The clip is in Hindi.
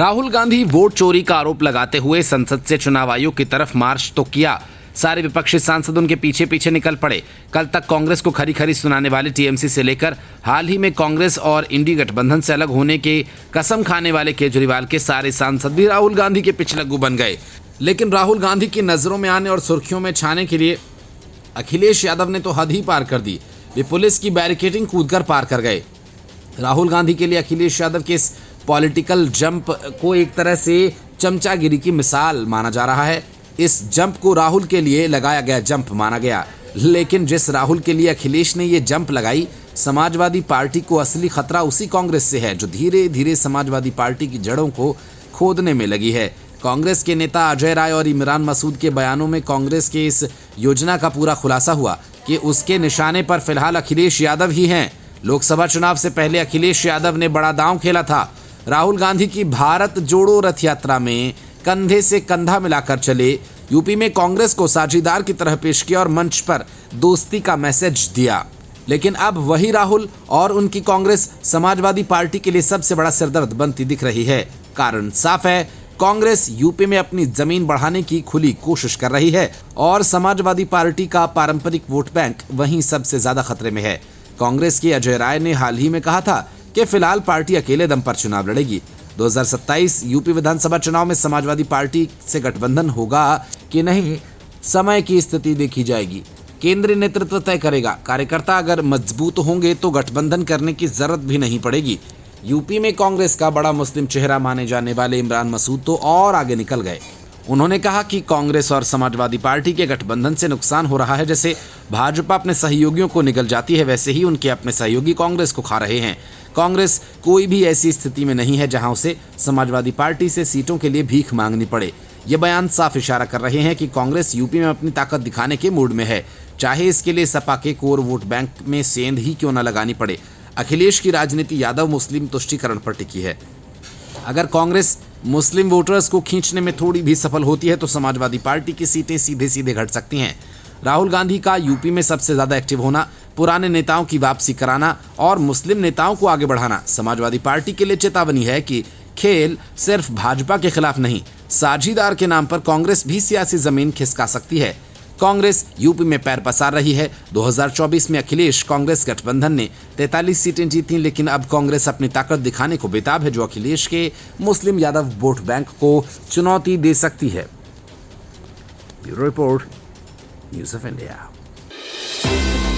राहुल गांधी वोट चोरी का आरोप लगाते हुए संसद से चुनाव आयोग की तरफ मार्च तो किया, सारे विपक्षी सांसद उनके पीछे पीछे निकल पड़े। कल तक कांग्रेस को खरी खरी सुनाने वाले टीएमसी से लेकर हाल ही में कांग्रेस और इंडी गठबंधन से अलग होने के कसम खाने वाले केजरीवाल के सारे सांसद भी राहुल गांधी के पिछलग्गू बन गए। लेकिन राहुल गांधी की नजरों में आने और सुर्खियों में छाने के लिए अखिलेश यादव ने तो हद ही पार कर दी। वे पुलिस की बैरिकेडिंग कूदकर पार कर गए। राहुल गांधी के लिए अखिलेश यादव के इस पॉलिटिकल जंप को एक तरह से चमचागिरी की मिसाल माना जा रहा है। इस जंप को राहुल के लिए लगाया गया जंप माना गया, लेकिन जिस राहुल के लिए अखिलेश ने ये जंप लगाई, समाजवादी पार्टी को असली खतरा उसी कांग्रेस से है जो धीरे धीरे समाजवादी पार्टी की जड़ों को खोदने में लगी है। कांग्रेस के नेता अजय राय और इमरान मसूद के बयानों में कांग्रेस के इस योजना का पूरा खुलासा हुआ कि उसके निशाने पर फिलहाल अखिलेश यादव ही हैं। लोकसभा चुनाव से पहले अखिलेश यादव ने बड़ा दांव खेला था। राहुल गांधी की भारत जोड़ो रथ यात्रा में कंधे से कंधा मिलाकर चले, यूपी में कांग्रेस को साझीदार की तरह पेश किया और मंच पर दोस्ती का मैसेज दिया। लेकिन अब वही राहुल और उनकी कांग्रेस समाजवादी पार्टी के लिए सबसे बड़ा सिरदर्द बनती दिख रही है। कारण साफ है, कांग्रेस यूपी में अपनी जमीन बढ़ाने की खुली कोशिश कर रही है और समाजवादी पार्टी का पारंपरिक वोट बैंक वहीं सबसे ज्यादा खतरे में है। कांग्रेस के अजय राय ने हाल ही में कहा था कि फिलहाल पार्टी अकेले दम पर चुनाव लड़ेगी। 2027 यूपी विधानसभा चुनाव में समाजवादी पार्टी से गठबंधन होगा कि नहीं, समय की स्थिति देखी जाएगी। केंद्रीय नेतृत्व तय करेगा। कार्यकर्ता अगर मजबूत होंगे तो गठबंधन करने की जरूरत भी नहीं पड़ेगी। यूपी में कांग्रेस का बड़ा मुस्लिम चेहरा माने जाने वाले इमरान मसूद तो और आगे निकल गए। उन्होंने कहा कि कांग्रेस और समाजवादी पार्टी के गठबंधन से नुकसान हो रहा है। जैसे भाजपा अपने सहयोगियों को निगल जाती है, वैसे ही उनके अपने सहयोगी कांग्रेस को खा रहे हैं। कांग्रेस कोई भी ऐसी स्थिति में नहीं है जहां उसे समाजवादी पार्टी से सीटों के लिए भीख मांगनी पड़े। ये बयान साफ इशारा कर रहे हैं कि कांग्रेस यूपी में अपनी ताकत दिखाने के मूड में है, चाहे इसके लिए सपा के कोर वोट बैंक में सेंध ही क्यों न लगानी पड़े। अखिलेश की राजनीति यादव मुस्लिम तुष्टीकरण पर टिकी है। अगर कांग्रेस मुस्लिम वोटर्स को खींचने में थोड़ी भी सफल होती है तो समाजवादी पार्टी की सीटें सीधे सीधे घट सकती हैं। राहुल गांधी का यूपी में सबसे ज्यादा एक्टिव होना, पुराने नेताओं की वापसी कराना और मुस्लिम नेताओं को आगे बढ़ाना समाजवादी पार्टी के लिए चेतावनी है कि खेल सिर्फ भाजपा के खिलाफ नहीं, साझीदार के नाम पर कांग्रेस भी सियासी जमीन खिसका सकती है। कांग्रेस यूपी में पैर पसार रही है। 2024 में अखिलेश कांग्रेस गठबंधन ने 43 सीटें जीती, लेकिन अब कांग्रेस अपनी ताकत दिखाने को बेताब है, जो अखिलेश के मुस्लिम यादव वोट बैंक को चुनौती दे सकती है। Bureau report, news of India.